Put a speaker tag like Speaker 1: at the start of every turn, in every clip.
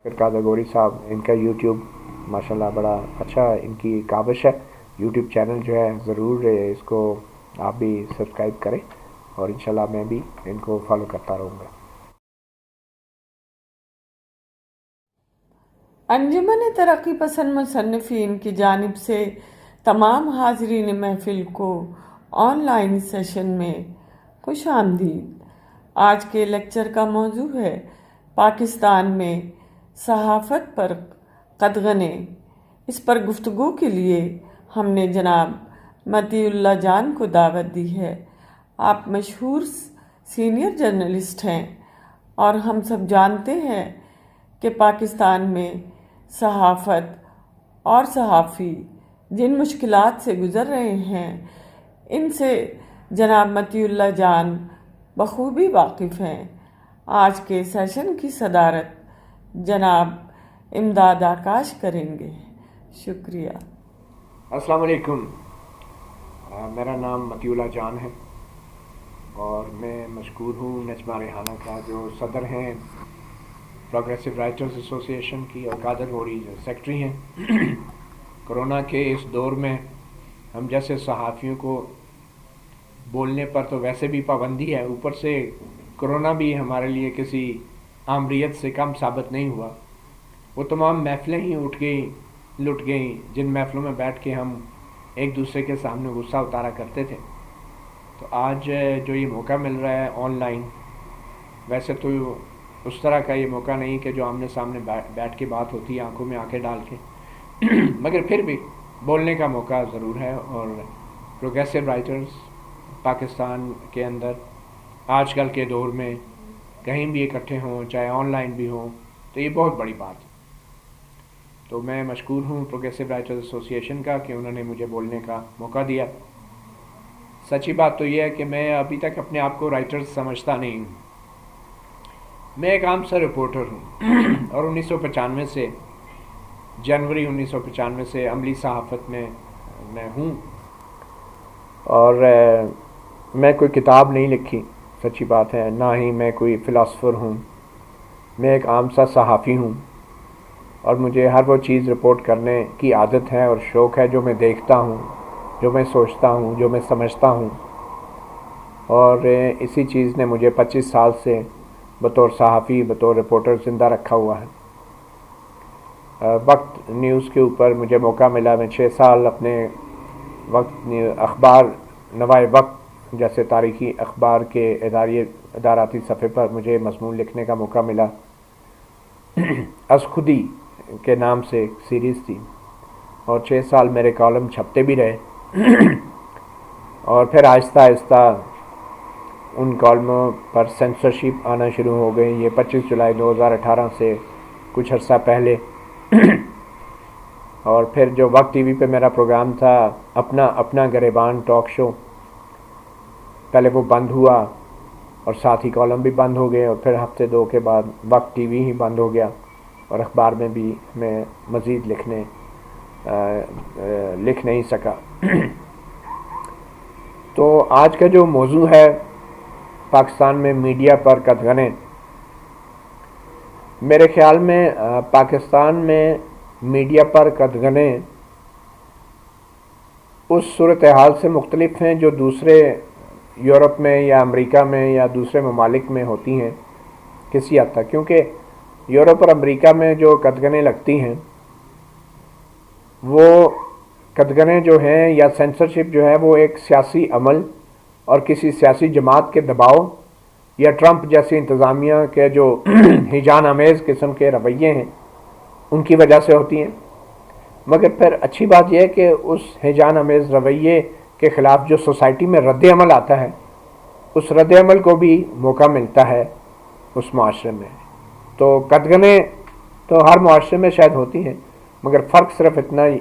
Speaker 1: پھر قادر گوری صاحب، ان کا یوٹیوب ماشاءاللہ بڑا اچھا ان کی کاوش ہے. یوٹیوب چینل جو ہے ضرور اس کو آپ بھی سبسکرائب کریں اور انشاءاللہ میں بھی ان کو فالو کرتا رہوں گا.
Speaker 2: انجمن ترقی پسند مصنفین کی جانب سے تمام حاضرین محفل کو آن لائن سیشن میں خوش آمدید. آج کے لیکچر کا موضوع ہے پاکستان میں صحافت پر قدغنیں. اس پر گفتگو کے لیے ہم نے جناب مطیع اللہ جان کو دعوت دی ہے. آپ مشہور سینئر جرنلسٹ ہیں اور ہم سب جانتے ہیں کہ پاکستان میں صحافت اور صحافی جن مشکلات سے گزر رہے ہیں ان سے جناب مطیع اللہ جان بخوبی واقف ہیں. آج کے سیشن کی صدارت جناب امداد آکاش کریں گے. شکریہ.
Speaker 1: السلام علیکم. میرا نام مطیع اللہ جان ہے اور میں مشکور ہوں نجمہ ریحانہ کا جو صدر ہیں پروگریسو رائٹرز ایسوسی ایشن کی، اور قادر گوری جو سیکرٹری ہیں. کرونا کے اس دور میں ہم جیسے صحافیوں کو بولنے پر تو ویسے بھی پابندی ہے، اوپر سے کرونا بھی ہمارے لیے کسی آمریت سے کم ثابت نہیں ہوا. وہ تمام محفلیں ہی لٹ گئیں جن محفلوں میں بیٹھ کے ہم ایک دوسرے کے سامنے غصہ اتارا کرتے تھے. تو آج جو یہ موقع مل رہا ہے آن لائن، ویسے تو اس طرح کا یہ موقع نہیں کہ جو آمنے سامنے بیٹھ کے بات ہوتی ہے آنکھوں میں آنکھیں ڈال کے، مگر پھر بھی بولنے کا موقع ضرور ہے. اور پروگریسو رائٹرز پاکستان کے اندر آج کل کے دور میں کہیں بھی اکٹھے ہوں، چاہے آن لائن بھی ہوں، تو یہ بہت بڑی بات ہے. تو میں مشکور ہوں پروگریسو رائٹرز ایسوسی ایشن کا کہ انہوں نے مجھے بولنے کا موقع دیا. سچی بات تو یہ ہے کہ میں ابھی تک اپنے آپ کو رائٹر سمجھتا نہیں ہوں. میں ایک عام سا رپورٹر ہوں اور 1995 سے جنوری 1995 سے عملی صحافت میں ہوں. اور میں کوئی کتاب نہیں لکھی، سچی بات ہے، نہ ہی میں کوئی فلاسفر ہوں. میں ایک عام سا صحافی ہوں اور مجھے ہر وہ چیز رپورٹ کرنے کی عادت ہے اور شوق ہے جو میں دیکھتا ہوں، جو میں سوچتا ہوں، جو میں سمجھتا ہوں. اور اسی چیز نے مجھے 25 سال سے بطور صحافی، بطور رپورٹر زندہ رکھا ہوا ہے. وقت نیوز کے اوپر مجھے موقع ملا. میں 6 سال اپنے وقت اخبار نوائے وقت جیسے تاریخی اخبار کے اداراتی صفحے پر مجھے مضمون لکھنے کا موقع ملا. از خودی کے نام سے ایک سیریز تھی اور 6 سال میرے کالم چھپتے بھی رہے. اور پھر آہستہ آہستہ ان کالموں پر سینسرشپ آنا شروع ہو گئی. یہ 25 جولائی 2018 سے کچھ عرصہ پہلے. اور پھر جو وقت ٹی وی پہ میرا پروگرام تھا اپنا گریبان ٹاک شو، پہلے وہ بند ہوا اور ساتھ ہی کالم بھی بند ہو گئے. اور پھر ہفتے 2 کے بعد وقت ٹی وی ہی بند ہو گیا اور اخبار میں بھی میں مزید لکھ نہیں سکا. تو آج کا جو موضوع ہے پاکستان میں میڈیا پر قدغنیں، میرے خیال میں پاکستان میں میڈیا پر قدغنیں اس صورتحال سے مختلف ہیں جو دوسرے یورپ میں یا امریکہ میں یا دوسرے ممالک میں ہوتی ہیں کسی حد تک. کیونکہ یورپ اور امریکہ میں جو قدغنیں لگتی ہیں وہ قدغنیں جو ہیں یا سینسرشپ جو ہے وہ ایک سیاسی عمل اور کسی سیاسی جماعت کے دباؤ یا ٹرمپ جیسی انتظامیہ کے جو ہیجان آمیز قسم کے رویے ہیں ان کی وجہ سے ہوتی ہیں. مگر پھر اچھی بات یہ ہے کہ اس ہیجان آمیز رویے کے خلاف جو سوسائٹی میں رد عمل آتا ہے اس رد عمل کو بھی موقع ملتا ہے اس معاشرے میں. تو قدغنیں تو ہر معاشرے میں شاید ہوتی ہیں، مگر فرق صرف اتنا ہی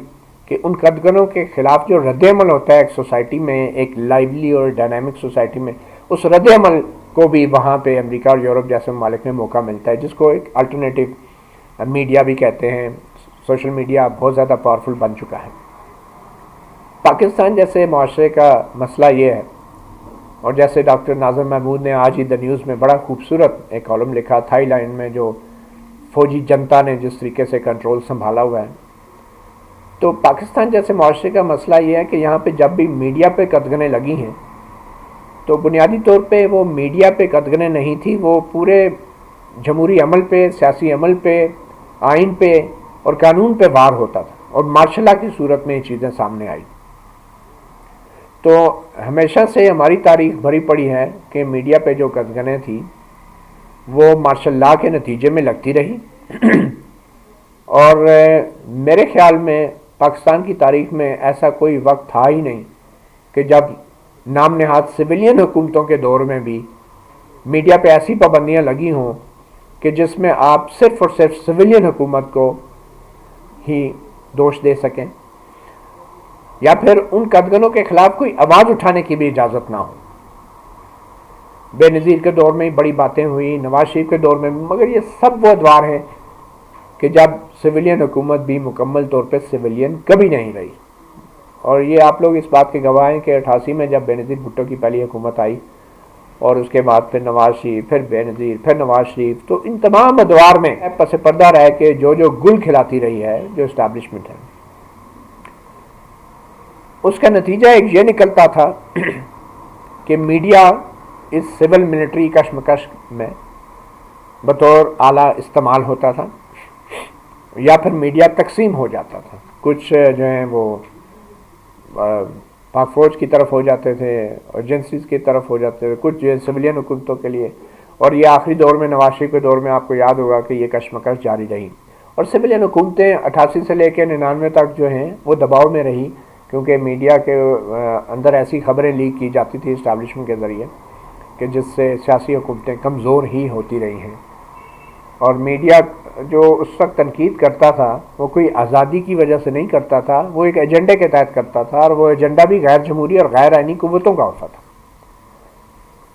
Speaker 1: کہ ان قدغنوں کے خلاف جو رد عمل ہوتا ہے ایک سوسائٹی میں، ایک لائیولی اور ڈائنامک سوسائٹی میں، اس رد عمل کو بھی وہاں پہ امریکہ اور یورپ جیسے ممالک میں موقع ملتا ہے، جس کو ایک الٹرنیٹیو میڈیا بھی کہتے ہیں. سوشل میڈیا بہت زیادہ پاورفل بن چکا ہے. پاکستان جیسے معاشرے کا مسئلہ یہ ہے، اور جیسے ڈاکٹر ناظر محمود نے آج ہی دا نیوز میں بڑا خوبصورت ایک کالم لکھا تھائی لینڈ میں جو فوجی جنتا نے جس طریقے سے کنٹرول سنبھالا ہوا ہے. تو پاکستان جیسے معاشرے کا مسئلہ یہ ہے کہ یہاں پہ جب بھی میڈیا پہ قدغنیں لگی ہیں تو بنیادی طور پہ وہ میڈیا پہ قدغنیں نہیں تھی، وہ پورے جمہوری عمل پہ، سیاسی عمل پہ، آئین پہ اور قانون پہ وار ہوتا تھا، اور مارشل لا کی صورت میں یہ چیزیں سامنے آئی. تو ہمیشہ سے ہماری تاریخ بھری پڑی ہے کہ میڈیا پہ جو قدغنیں تھیں وہ مارشل لا کے نتیجے میں لگتی رہی. اور میرے خیال میں پاکستان کی تاریخ میں ایسا کوئی وقت تھا ہی نہیں کہ جب نام نہاد سویلین حکومتوں کے دور میں بھی میڈیا پہ ایسی پابندیاں لگی ہوں کہ جس میں آپ صرف اور صرف سویلین حکومت کو ہی دوش دے سکیں، یا پھر ان قدغنوں کے خلاف کوئی آواز اٹھانے کی بھی اجازت نہ ہو. بے نظیر کے دور میں بڑی باتیں ہوئی، نواز شریف کے دور میں بھی، مگر یہ سب وہ ادوار ہیں کہ جب سویلین حکومت بھی مکمل طور پہ سویلین کبھی نہیں رہی. اور یہ آپ لوگ اس بات کے گواہ ہیں کہ 88 میں جب بے نظیر بھٹو کی پہلی حکومت آئی اور اس کے بعد پھر نواز شریف، پھر بے نظیر، پھر نواز شریف، تو ان تمام ادوار میں پس پردہ رہ کے جو گل کھلاتی رہی ہے جو اسٹیبلشمنٹ ہے، اس کا نتیجہ ایک یہ نکلتا تھا کہ میڈیا اس سول ملٹری کشمکش میں بطور آلہ استعمال ہوتا تھا، یا پھر میڈیا تقسیم ہو جاتا تھا. کچھ جو ہیں وہ پاک فوج کی طرف ہو جاتے تھے، ایجنسیز کی طرف ہو جاتے تھے، کچھ جو ہے سویلین حکومتوں کے لیے. اور یہ آخری دور میں نواز شریف کے دور میں آپ کو یاد ہوگا کہ یہ کشمکش جاری رہی، اور سویلین حکومتیں 88 سے لے کے 99 تک جو ہیں وہ دباؤ میں رہی، کیونکہ میڈیا کے اندر ایسی خبریں لیک کی جاتی تھی اسٹیبلشمنٹ کے ذریعے کہ جس سے سیاسی حکومتیں کمزور ہی ہوتی رہی ہیں. اور میڈیا جو اس وقت تنقید کرتا تھا وہ کوئی آزادی کی وجہ سے نہیں کرتا تھا، وہ ایک ایجنڈے کے تحت کرتا تھا، اور وہ ایجنڈا بھی غیر جمہوری اور غیر آئینی قوتوں کا ہوتا تھا.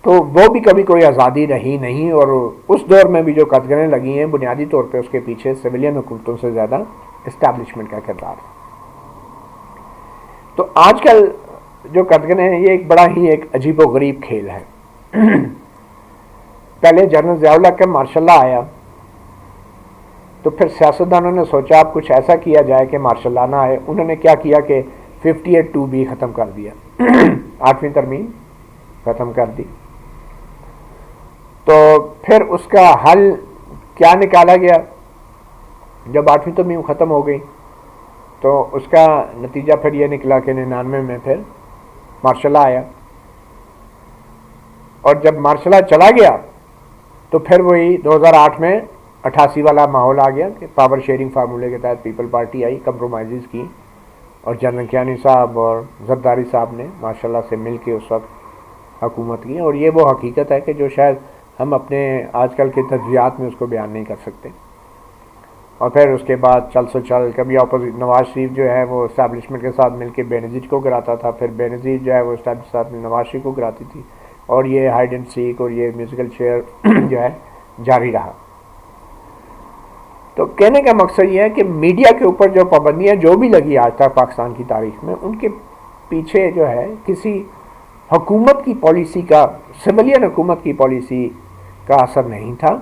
Speaker 1: تو وہ بھی کبھی کوئی آزادی رہی نہیں. اور اس دور میں بھی جو قدغنیں لگی ہیں بنیادی طور پہ اس کے پیچھے سویلین حکومتوں سے زیادہ اسٹیبلشمنٹ کا کردار ہے. تو آج کل جو قدغنیں ہیں یہ ایک بڑا ہی ایک عجیب و غریب کھیل ہے. پہلے جنرل ضیاء الحق کا مارشل لا آیا تو پھر سیاستدانوں نے سوچا اب کچھ ایسا کیا جائے کہ مارشل لا نہ آئے. انہوں نے کیا کیا کہ 58(2) ختم کر دیا، 8ویں ترمیم ختم کر دی. تو پھر اس کا حل کیا نکالا گیا جب 8ویں ترمیم ختم ہو گئی؟ تو اس کا نتیجہ پھر یہ نکلا کہ 99 میں پھر مارشل لا آیا. اور جب مارشل لا چلا گیا تو پھر وہی 2008 میں 88 والا ماحول آ گیا کہ پاور شیئرنگ فارمولے کے تحت پیپل پارٹی آئی، کمپرومائزز کی، اور جنرل کیانی صاحب اور زرداری صاحب نے ماشاء اللہ سے مل کے اس وقت حکومت کی. اور یہ وہ حقیقت ہے کہ جو شاید ہم اپنے آج کل کے تجزیات میں اس کو بیان نہیں کر سکتے. اور پھر اس کے بعد چل سو چل کبھی اپوزٹ نواز شریف جو ہے وہ اسٹیبلشمنٹ کے ساتھ مل کے بے نظیر کو گراتا تھا، پھر بے نظیر جو ہے وہ اسٹیبلشمنٹ کے ساتھ نواز شریف کو گراتی تھی، اور یہ ہائیڈ اینڈ سیک اور یہ میوزیکل چیئر جو ہے جاری رہا. تو کہنے کا مقصد یہ ہے کہ میڈیا کے اوپر جو پابندیاں جو بھی لگی آج تک پاکستان کی تاریخ میں، ان کے پیچھے جو ہے کسی حکومت کی پالیسی کا، سویلین حکومت کی پالیسی کا اثر نہیں تھا.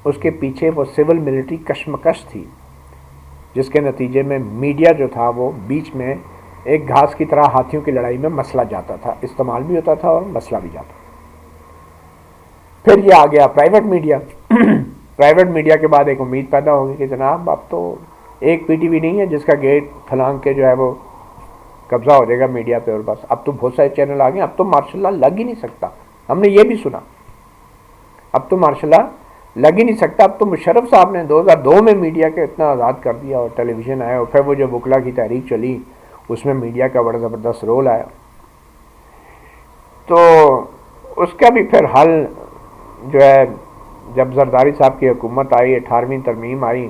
Speaker 1: اس کے پیچھے وہ سول ملٹری کشمکش تھی جس کے نتیجے میں میڈیا جو تھا وہ بیچ میں ایک گھاس کی طرح ہاتھیوں کی لڑائی میں مسئلہ جاتا تھا، استعمال بھی ہوتا تھا اور مسئلہ بھی جاتا تھا. پھر یہ آ گیا پرائیویٹ میڈیا. پرائیویٹ میڈیا کے بعد ایک امید پیدا ہوگی کہ جناب اب تو ایک پی ٹی وی نہیں ہے جس کا گیٹ پھلانگ کے جو ہے وہ قبضہ ہو جائے گا میڈیا پہ، اور بس اب تو بہت سارے چینل آ گئے، اب تو مارشل لا لگ ہی نہیں سکتا. ہم نے یہ بھی سنا اب تو مارشل لا لگ ہی نہیں سکتا. اب تو مشرف صاحب نے 2002 میں میڈیا کے اتنا آزاد کر دیا، اور ٹیلی ویژن آیا، اور پھر وہ جو وکلا کی تحریک چلی اس میں میڈیا کا بڑا زبردست رول آیا. تو اس کا بھی پھر حل جو ہے جب زرداری صاحب کی حکومت آئی، 18ویں ترمیم آئی،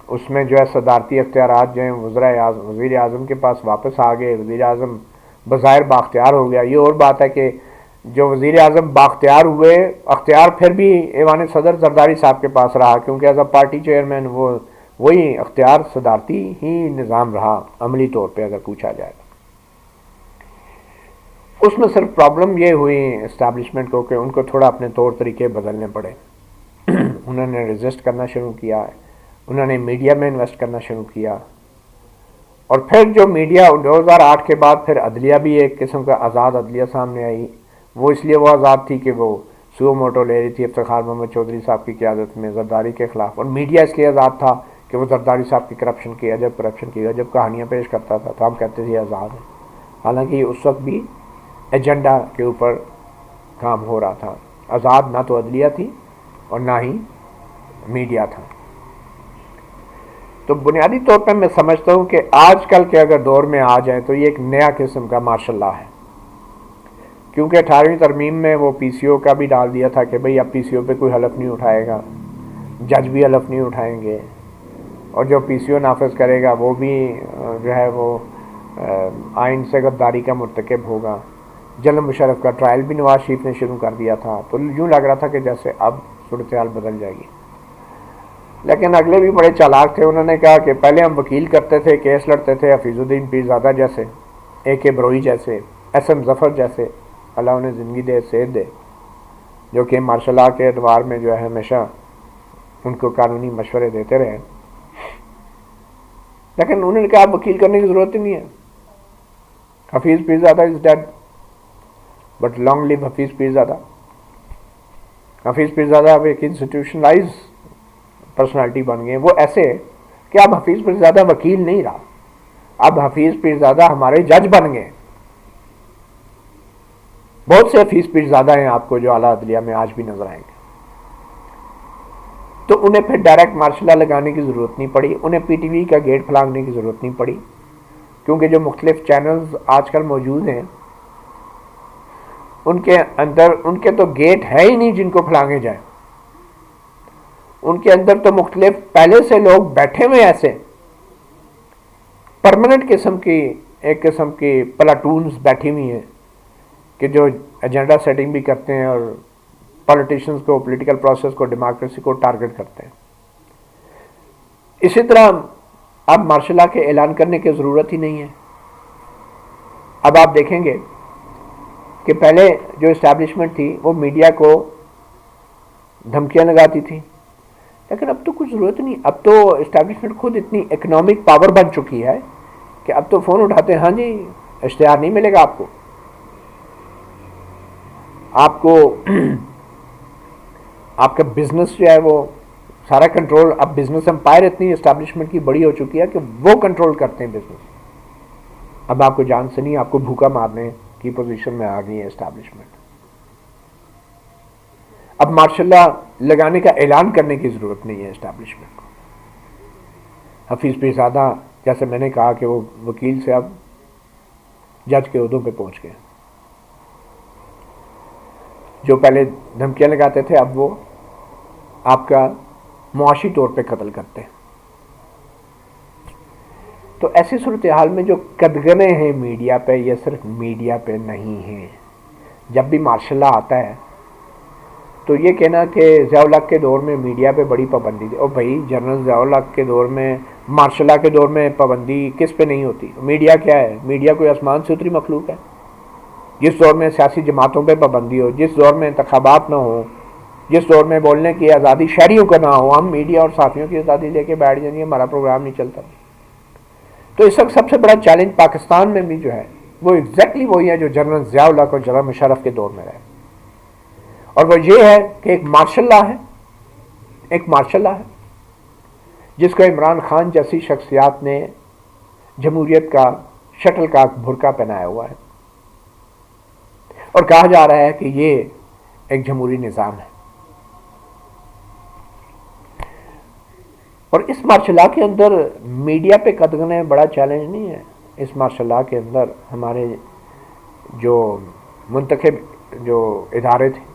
Speaker 1: اس میں جو ہے صدارتی اختیارات جو ہیں وزیر اعظم کے پاس واپس آ گئے. وزیر اعظم بظاہر بااختیار ہو گیا. یہ اور بات ہے کہ جو وزیر اعظم بااختیار ہوئے، اختیار پھر بھی ایوان صدر زرداری صاحب کے پاس رہا، کیونکہ ایز اے پارٹی چیئرمین وہی اختیار صدارتی ہی نظام رہا عملی طور پہ اگر پوچھا جائے. اس میں صرف پرابلم یہ ہوئی اسٹیبلشمنٹ کو کہ ان کو تھوڑا اپنے طور طریقے بدلنے پڑے. انہوں نے ریزسٹ کرنا شروع کیا، انہوں نے میڈیا میں انویسٹ کرنا شروع کیا، اور پھر جو میڈیا 2008 کے بعد پھر عدلیہ بھی ایک قسم کا آزاد عدلیہ سامنے آئی. وہ اس لیے وہ آزاد تھی کہ وہ سو موٹو لے رہی تھی افتخار محمد چودھری صاحب کی قیادت میں زرداری کے خلاف، اور میڈیا اس لیے آزاد تھا کہ وہ زرداری صاحب کی کرپشن کی عجب کہانیاں پیش کرتا تھا، تو ہم کہتے تھے آزاد ہے. حالانکہ یہ اس وقت بھی ایجنڈا کے اوپر کام ہو رہا تھا. آزاد نہ تو عدلیہ تھی اور نہ ہی میڈیا تھا. تو بنیادی طور پہ میں سمجھتا ہوں کہ آج کل کے اگر دور میں آ جائیں تو یہ ایک نیا قسم کا مارشل لا ہے، کیونکہ 18ویں ترمیم میں وہ پی سی او کا بھی ڈال دیا تھا کہ بھئی اب پی سی او پہ کوئی حلف نہیں اٹھائے گا، جج بھی حلف نہیں اٹھائیں گے، اور جو پی سی او نافذ کرے گا وہ بھی جو ہے وہ آئین سے غداری کا مرتکب ہوگا. جنرل مشرف کا ٹرائل بھی نواز شریف نے شروع کر دیا تھا، تو یوں لگ رہا تھا کہ جیسے اب صورتحال بدل جائے گی. لیکن اگلے بھی بڑے چالاک تھے. انہوں نے کہا کہ پہلے ہم وکیل کرتے تھے، کیس لڑتے تھے، حفیظ الدین پیرزادہ جیسے، اے کے بروئی جیسے، ایس ایم ظفر جیسے، اللہ انہیں زندگی دے، صحت دے، جو کہ مارشل لا کے ادوار میں جو ہے ہمیشہ ان کو قانونی مشورے دیتے رہے. لیکن انہوں نے کہا اب وکیل کرنے کی ضرورت ہی نہیں ہے. حفیظ پیرزادہ از ڈیڈ، بٹ لانگ لیو حفیظ پیرزادہ. حفیظ پیرزادہ اب ایک انسٹیٹیوشنلائز پرسنالٹی بن گئے. وہ ایسے کہ اب حفیظ پیرزادہ وکیل نہیں رہا، اب حفیظ پیرزادہ ہمارے جج بن گئے. بہت سے حفیظ پیرزادہ ہیں آپ کو جو اعلیٰ عدلیہ میں آج بھی نظر آئیں گے. تو انہیں پھر ڈائریکٹ مارشل لا لگانے کی ضرورت نہیں پڑی، انہیں پی ٹی وی کا گیٹ پھلانگنے کی ضرورت نہیں پڑی، کیونکہ جو مختلف چینلز آج کل موجود ہیں ان کے اندر ان کے تو گیٹ ہے ہی نہیں جن کو پھلانگے جائیں. ان کے اندر تو مختلف پہلے سے لوگ بیٹھے ہوئے ایسے پرماننٹ قسم کی ایک قسم کی پلاٹونز بیٹھی ہوئی ہیں کہ جو ایجنڈا سیٹنگ بھی کرتے ہیں اور پولیٹیشنز کو، پولیٹیکل پروسیس کو، ڈیموکریسی کو ٹارگٹ کرتے ہیں. اسی طرح اب مارشل لا کے اعلان کرنے کی ضرورت ہی نہیں ہے. اب آپ دیکھیں گے کہ پہلے جو اسٹیبلشمنٹ تھی وہ میڈیا کو دھمکیاں لگاتی تھی، لیکن اب تو کچھ ضرورت نہیں. اب تو اسٹیبلشمنٹ خود اتنی اکنامک پاور بن چکی ہے کہ اب تو فون اٹھاتے ہیں، ہاں جی اشتہار نہیں ملے گا آپ کو آپ کا بزنس جو ہے وہ سارا کنٹرول. اب بزنس امپائر اتنی اسٹیبلشمنٹ کی بڑی ہو چکی ہے کہ وہ کنٹرول کرتے ہیں بزنس. اب آپ کو جان سے نہیں، آپ کو بھوکا مارنے کی پوزیشن میں آ گئی ہے اسٹیبلشمنٹ. اب مارشل لا لگانے کا اعلان کرنے کی ضرورت نہیں ہے اسٹیبلشمنٹ کو. حفیظ پیرزادہ جیسے میں نے کہا کہ وہ وکیل سے اب جج کے عہدوں پہ پہنچ گئے. جو پہلے دھمکیاں لگاتے تھے اب وہ آپ کا معاشی طور پہ قتل کرتے ہیں. تو ایسی صورتحال میں جو قدغنیں ہیں میڈیا پہ، یہ صرف میڈیا پہ نہیں ہیں. جب بھی مارشل لا آتا ہے تو یہ کہنا کہ ضیاء الحق کے دور میں میڈیا پہ بڑی پابندی تھی، اور بھائی جنرل ضیاء الحق کے دور میں، مارشل لا کے دور میں پابندی کس پہ نہیں ہوتی؟ میڈیا کیا ہے؟ میڈیا کوئی آسمان سے اتری مخلوق ہے؟ جس دور میں سیاسی جماعتوں پہ پابندی ہو، جس دور میں انتخابات نہ ہوں، جس دور میں بولنے کی آزادی شہریوں کو نہ ہو، ہم میڈیا اور صحافیوں کی آزادی لے کے بیٹھ جائیں گے، ہمارا پروگرام نہیں چلتا. تو اس وقت سب سے بڑا چیلنج پاکستان میں بھی جو ہے وہ ایگزیکٹلی وہی ہے جو جنرل ضیاء الحق اور جنرل مشرف کے دور میں رہے. اور وہ یہ ہے کہ ایک مارشل لا ہے، ایک مارشل لا ہے جس کو عمران خان جیسی شخصیات نے جمہوریت کا شٹل کاک برقع پہنایا ہوا ہے، اور کہا جا رہا ہے کہ یہ ایک جمہوری نظام ہے. اور اس مارشل لا کے اندر میڈیا پہ قدغنیں بڑا چیلنج نہیں ہے. اس مارشل لا کے اندر ہمارے جو منتخب جو ادارے تھے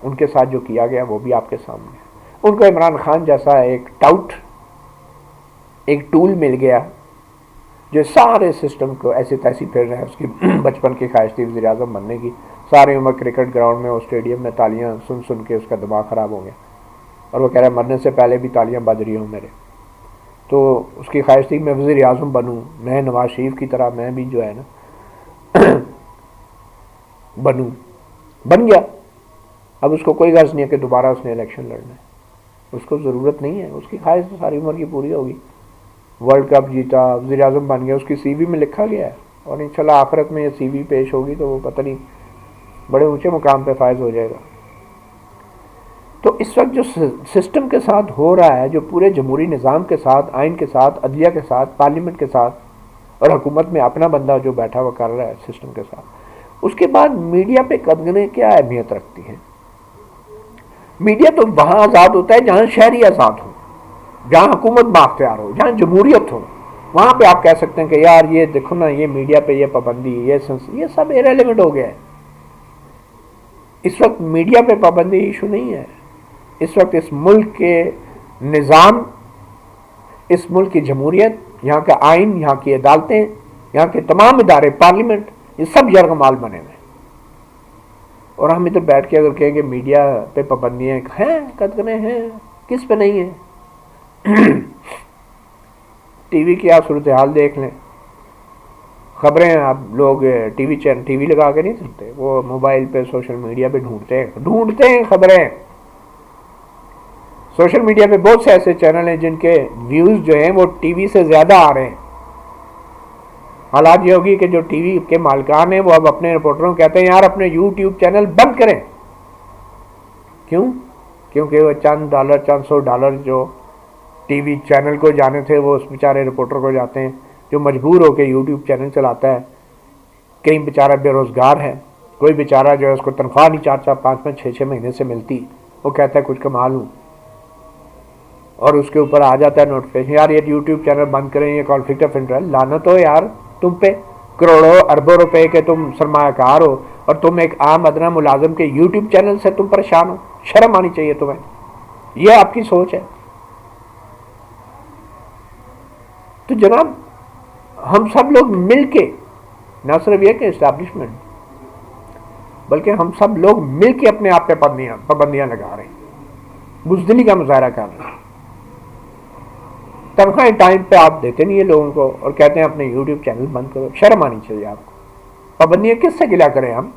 Speaker 1: ان کے ساتھ جو کیا گیا وہ بھی آپ کے سامنے ہے. ان کو عمران خان جیسا ایک ٹاؤٹ، ایک ٹول مل گیا جو سارے سسٹم کو ایسی تیسی پھر رہا ہے. اس کی بچپن کی خواہش تھی وزیر اعظم بننے کی، ساری عمر کرکٹ گراؤنڈ میں اور اسٹیڈیم میں تالیاں سن سن کے اس کا دماغ خراب ہو گیا، اور وہ کہہ رہا ہے مرنے سے پہلے بھی تالیاں بج رہی ہوں میرے. تو اس کی خواہش تھی میں وزیر اعظم بنوں، میں نواز شریف کی طرح میں بھی جو ہے نا بنوں. بن گیا. اب اس کو کوئی غرض نہیں ہے کہ دوبارہ اس نے الیکشن لڑنا ہے. اس کو ضرورت نہیں ہے. اس کی خواہش تو ساری عمر کی پوری ہوگی. ورلڈ کپ جیتا, وزیر اعظم بن گیا, اس کی سی وی میں لکھا گیا ہے, اور انشاءاللہ آخرت میں یہ سی وی پیش ہوگی تو وہ پتہ نہیں بڑے اونچے مقام پہ فائز ہو جائے گا. تو اس وقت جو سسٹم کے ساتھ ہو رہا ہے, جو پورے جمہوری نظام کے ساتھ, آئین کے ساتھ, عدلیہ کے ساتھ, پارلیمنٹ کے ساتھ, اور حکومت میں اپنا بندہ جو بیٹھا ہوا کر رہا ہے سسٹم کے ساتھ, اس کے بعد میڈیا پہ قدغنیں کیا اہمیت رکھتی ہیں. میڈیا تو وہاں آزاد ہوتا ہے جہاں شہری آزاد ہو, جہاں حکومت بااختیار ہو, جہاں جمہوریت ہو. وہاں پہ آپ کہہ سکتے ہیں کہ یار یہ دیکھو نا, یہ میڈیا پہ یہ پابندی, یہ سب ایریلیونٹ ہو گیا ہے. اس وقت میڈیا پہ پابندی ایشو نہیں ہے. اس وقت اس ملک کے نظام, اس ملک کی جمہوریت, یہاں کا آئین, یہاں کی عدالتیں, یہاں کے تمام ادارے, پارلیمنٹ, یہ سب یرغمال بنے ہوئے ہیں. اور ہم ادھر بیٹھ کے اگر کہیں کہ میڈیا پہ پابندیاں ہیں, قدغنیں ہیں, کس پہ نہیں ہیں؟ ٹی وی کی آپ صورتحال دیکھ لیں. خبریں آپ لوگ ٹی وی لگا کے نہیں سنتے, وہ موبائل پہ سوشل میڈیا پہ ڈھونڈتے ہیں خبریں. سوشل میڈیا پہ بہت سے ایسے چینل ہیں جن کے ویوز جو ہیں وہ ٹی وی سے زیادہ آ رہے ہیں. حالات یہ ہوگی کہ جو ٹی وی کے مالکان ہیں وہ اب اپنے رپورٹروں کو کہتے ہیں یار اپنے یوٹیوب چینل بند کریں. کیوں؟ کیونکہ وہ چند $100 جو ٹی وی چینل کو جانے تھے وہ اس بیچارے رپورٹر کو جاتے ہیں جو مجبور ہو کے یوٹیوب چینل چلاتا ہے. کہیں بیچارہ بے روزگار ہے, کوئی بیچارہ جو ہے اس کو تنخواہ نہیں 4-4, 5-5, 6-6 مہینے سے ملتی, وہ کہتا ہے کچھ کما لوں, اور اس کے اوپر آ جاتا ہے نوٹیفیکیشن یار یہ یوٹیوب چینل بند کریں, یہ کانفلکٹ آف انٹرسٹ. لعنت ہو یار تم پہ, کروڑوں اربوں روپے کے تم سرمایہ کار ہو, اور تم ایک عام ادنا ملازم کے یوٹیوب چینل سے تم پریشان ہو. شرم آنی چاہیے تمہیں. یہ آپ کی سوچ ہے. تو جناب ہم سب لوگ مل کے, نہ صرف یہ کہ اسٹیبلشمنٹ, بلکہ ہم سب لوگ مل کے اپنے آپ پہ پابندیاں لگا رہے ہیں, بزدلی کا مظاہرہ کر رہے ہیں. تنخواہیں ٹائم پہ آپ دیتے نہیں ہیں لوگوں کو, اور کہتے ہیں اپنے یوٹیوب چینل بند کرو. شرم آنی چاہیے آپ کو. پابندیاں کس سے گلا کریں ہم؟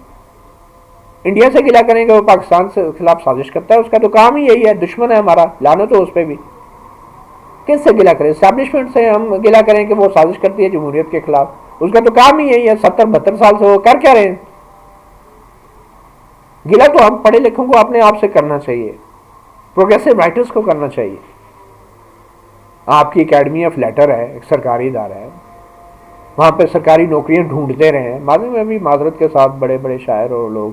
Speaker 1: انڈیا سے گلا کریں کہ وہ پاکستان سے خلاف سازش کرتا ہے, اس کا تو کام ہی یہی ہے, دشمن ہے ہمارا, لعنت ہو اس پہ بھی. کس سے گلا کریں؟ اسٹیبلشمنٹ سے ہم گلا کریں کہ وہ سازش کرتی ہے جمہوریت کے خلاف, اس کا تو کام ہی یہی ہے. 70-72 سال سے وہ کر کیا رہے ہیں؟ گلا تو ہم پڑھے لکھوں کو اپنے آپ سے کرنا چاہیے, پروگریسو رائٹرز کو کرنا چاہیے. آپ کی اکیڈمی آف لیٹر ہے, ایک سرکاری ادارہ ہے, وہاں پہ سرکاری نوکریاں ڈھونڈتے رہے ہیں. ماضی میں بھی معذرت کے ساتھ بڑے بڑے شاعر اور لوگ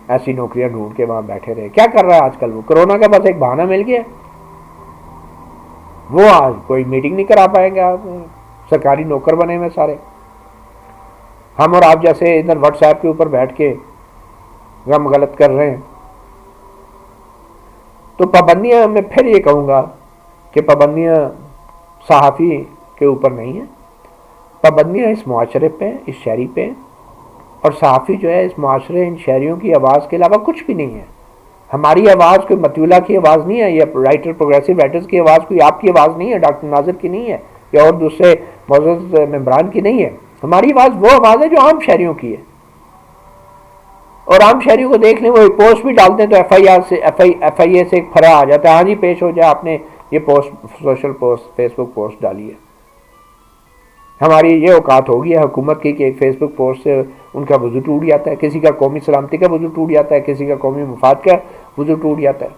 Speaker 1: ایسی نوکریاں ڈھونڈ کے وہاں بیٹھے رہے. کیا کر رہا ہے آج کل وہ؟ کرونا کا بس ایک بہانہ مل گیا, وہ آج کوئی میٹنگ نہیں کرا پائیں گے. آپ سرکاری نوکر بنے ہوئے سارے. ہم اور آپ جیسے ادھر واٹس ایپ کے اوپر بیٹھ کے غم غلط کر رہے ہیں. تو پابندیاں, میں پھر یہ کہوں گا کہ پابندیاں صحافی کے اوپر نہیں ہیں, پابندیاں اس معاشرے پہ, اس شہری پہ, اور صحافی جو ہے اس معاشرے, ان شہریوں کی آواز کے علاوہ کچھ بھی نہیں ہے. ہماری آواز کوئی مطیولہ کی آواز نہیں ہے, یہ رائٹر پروگریسو رائٹرز کی آواز کوئی آپ کی آواز نہیں ہے, ڈاکٹر ناظر کی نہیں ہے, یا اور دوسرے معزز ممبران کی نہیں ہے. ہماری آواز وہ آواز ہے جو عام شہریوں کی ہے. اور عام شہریوں کو دیکھ لیں, وہ پوسٹ بھی ڈالتے ہیں تو ایف آئی اے سے ایک فرا آ جاتا ہے, ہاں جی پیش ہو جائے, آپ نے یہ پوسٹ, سوشل پوسٹ, فیس بک پوسٹ ڈالی ہے. ہماری یہ اوقات ہوگی ہے حکومت کی کہ ایک فیس بک پوسٹ سے ان کا وضو ٹوٹ جاتا ہے, کسی کا قومی سلامتی کا وضو ٹوٹ جاتا ہے, کسی کا قومی مفاد کا وضو ٹوٹ جاتا ہے.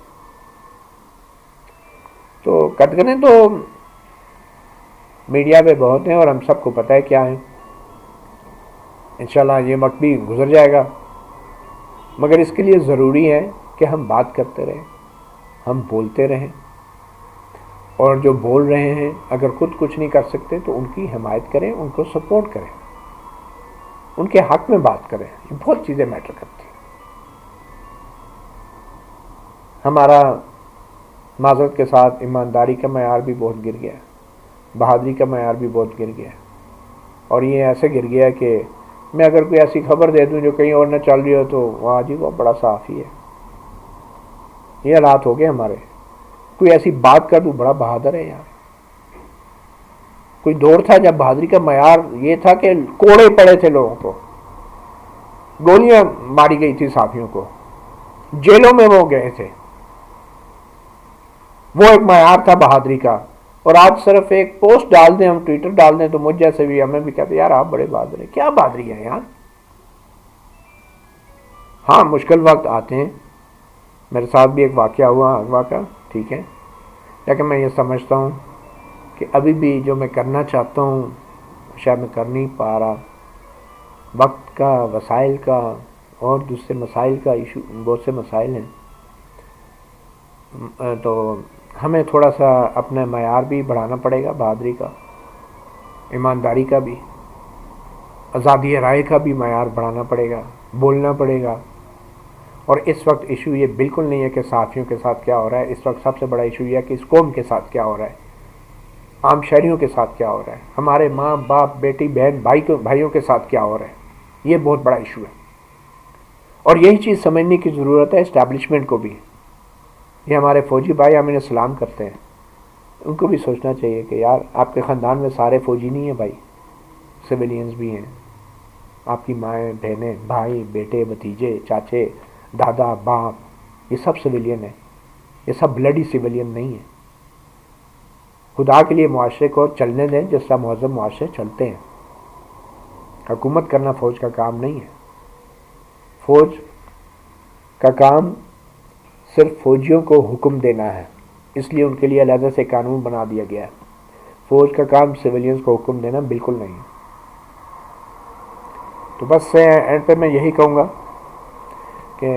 Speaker 1: تو قدغنیں تو میڈیا پہ بہت ہیں, اور ہم سب کو پتہ ہے کیا ہیں. انشاءاللہ یہ وقت بھی گزر جائے گا, مگر اس کے لیے ضروری ہے کہ ہم بات کرتے رہیں, ہم بولتے رہیں, اور جو بول رہے ہیں اگر خود کچھ نہیں کر سکتے تو ان کی حمایت کریں, ان کو سپورٹ کریں, ان کے حق میں بات کریں. یہ بہت چیزیں میٹر کرتی ہیں. ہمارا معذرت کے ساتھ ایمانداری کا معیار بھی بہت گر گیا ہے, بہادری کا معیار بھی بہت گر گیا ہے, اور یہ ایسے گر گیا ہے کہ میں اگر کوئی ایسی خبر دے دوں جو کہیں اور نہ چل رہی ہو تو وہاں جی وہ بڑا صحافی ہے. یہ حالات ہو گئے ہمارے. کوئی ایسی بات کر دوں بڑا بہادر ہے یار. کوئی دور تھا جب بہادری کا معیار یہ تھا کہ کوڑے پڑے تھے لوگوں کو, گولیاں ماری گئی تھی صحافیوں کو, جیلوں میں وہ گئے تھے. وہ ایک معیار تھا بہادری کا. اور آج صرف ایک پوسٹ ڈال دیں, ہم ٹویٹر ڈال دیں, تو مجھ جیسے بھی ہمیں بھی کہتے ہیں یار آپ بڑے بہادر ہیں. کیا بہادری ہے یار؟ ہاں مشکل وقت آتے ہیں, میرے ساتھ بھی ایک واقعہ ہوا اغوا کا, ٹھیک ہے, لیکن میں یہ سمجھتا ہوں کہ ابھی بھی جو میں کرنا چاہتا ہوں شاید میں کر نہیں پا رہا. وقت کا, وسائل کا اور دوسرے مسائل کا ایشو, بہت سے مسائل ہیں. تو ہمیں تھوڑا سا اپنا معیار بھی بڑھانا پڑے گا, بہادری کا, ایمانداری کا بھی, آزادی رائے کا بھی معیار بڑھانا پڑے گا, بولنا پڑے گا. اور اس وقت ایشو یہ بالکل نہیں ہے کہ صحافیوں کے ساتھ کیا ہو رہا ہے, اس وقت سب سے بڑا ایشو یہ ہے کہ اس قوم کے ساتھ کیا ہو رہا ہے, عام شہریوں کے ساتھ کیا ہو رہا ہے, ہمارے ماں باپ بیٹی بہن بھائیوں کے ساتھ کیا ہو رہا ہے. یہ بہت بڑا ایشو ہے, اور یہی چیز سمجھنے کی ضرورت ہے اسٹیبلشمنٹ کو بھی. یہ ہمارے فوجی بھائی ہمیں سلام کرتے ہیں, ان کو بھی سوچنا چاہیے کہ یار آپ کے خاندان میں سارے فوجی نہیں ہیں بھائی, سویلینز بھی ہیں. آپ کی مائیں بہنیں بھائی بیٹے بھتیجے چاچے دادا باپ, یہ سب سویلین ہیں, یہ سب بلڈی سویلین نہیں ہیں. خدا کے لیے معاشرے کو چلنے دیں جس طرح مہذب معاشرے چلتے ہیں. حکومت کرنا فوج کا کام نہیں ہے. فوج کا کام صرف فوجیوں کو حکم دینا ہے, اس لیے ان کے لیے علیحدہ سے قانون بنا دیا گیا ہے. فوج کا کام سویلینز کو حکم دینا بالکل نہیں ہے. تو بس اینڈ پہ میں یہی کہوں گا کہ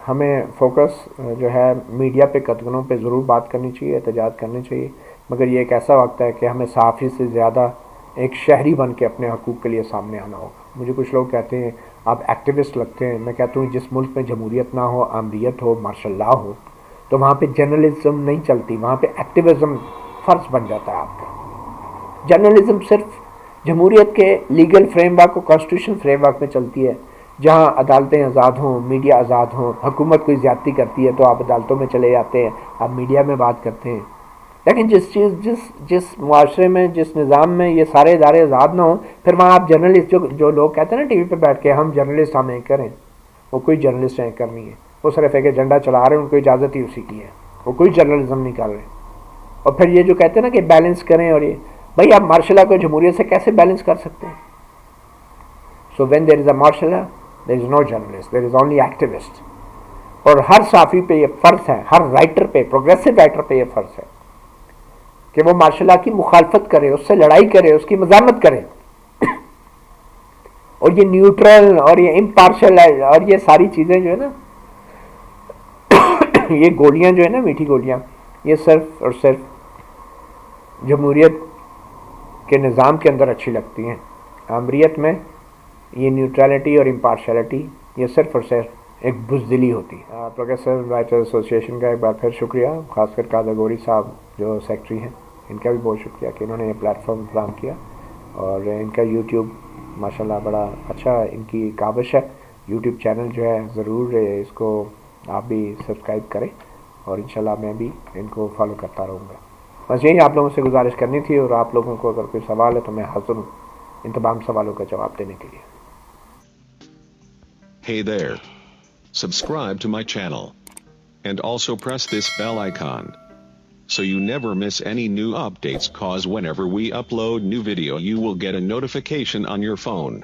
Speaker 1: ہمیں فوکس جو ہے میڈیا پہ قدغنوں پہ ضرور بات کرنی چاہیے, احتجاج کرنے چاہیے, مگر یہ ایک ایسا وقت ہے کہ ہمیں صحافی سے زیادہ ایک شہری بن کے اپنے حقوق کے لیے سامنے آنا ہوگا. مجھے کچھ لوگ کہتے ہیں آپ ایکٹیوسٹ لگتے ہیں. میں کہتا ہوں جس ملک میں جمہوریت نہ ہو, آمریت ہو, مارشل لا ہو, تو وہاں پہ جرنلزم نہیں چلتی, وہاں پہ ایکٹیوزم فرض بن جاتا ہے آپ کا. جرنلزم صرف جمہوریت کے لیگل فریم ورک اور کانسٹیٹیوشن فریم ورک میں چلتی ہے, جہاں عدالتیں آزاد ہوں, میڈیا آزاد ہوں. حکومت کوئی زیادتی کرتی ہے تو آپ عدالتوں میں چلے جاتے ہیں, آپ میڈیا میں بات کرتے ہیں. لیکن جس معاشرے میں, جس نظام میں یہ سارے ادارے آزاد نہ ہوں, پھر وہاں آپ جرنلسٹ جو لوگ کہتے ہیں نا ٹی وی پہ بیٹھ کے ہم جرنلسٹ, ہم اینکر ہیں, وہ کوئی جرنلسٹ اینکر نہیں ہے. وہ صرف ایک ایجنڈا چلا رہے ہیں, ان کو اجازت ہی اسی کی ہے, وہ کوئی جرنلزم نہیں کر رہے. اور پھر یہ جو کہتے ہیں نا کہ بیلنس کریں, اور یہ بھائی آپ مارشل لا کو جمہوریت سے کیسے بیلنس کر سکتے ہیں؟ So when there is a martial law there is no journalist, there is only activist. اور ہر صحافی پہ یہ فرض ہے, ہر رائٹر پہ, پروگریسو رائٹر پہ یہ فرض ہے کہ وہ مارشل لا کی مخالفت کرے, اس سے لڑائی کرے, اس کی مذمت کرے. اور یہ نیوٹرل اور یہ امپارشل اور یہ ساری چیزیں جو ہے نا, یہ گولیاں جو ہے نا, میٹھی گولیاں, یہ صرف اور صرف جمہوریت کے نظام کے اندر اچھی لگتی ہیں. آمریت میں یہ نیوٹرلٹی اور امپارشلٹی یہ صرف اور صرف ایک بزدلی ہوتی ہے. پروگریسو رائٹر ایسوسی ایشن کا ایک بار پھر شکریہ, خاص کر قادر گوری صاحب جو سیکرٹری ہیں, ان کا بھی بہت شکریہ کہ انہوں نے یہ پلیٹ فارم فراہم کیا. اور ان کا یوٹیوب ماشاءاللہ بڑا اچھا ان کی کاوش ہے. یوٹیوب چینل جو ہے ضرور اس کو آپ بھی سبسکرائب کریں, اور انشاءاللہ میں بھی ان کو فالو کرتا رہوں گا. بس یہی آپ لوگوں سے گزارش کرنی تھی, اور آپ لوگوں کو اگر کوئی سوال ہے تو میں حاضر ہوں ان تمام سوالوں کا جواب دینے کے لیے.
Speaker 3: Hey there. Subscribe to my channel. And also press this bell icon, so you never miss any new updates, cause whenever we upload new video you will get a notification on your phone.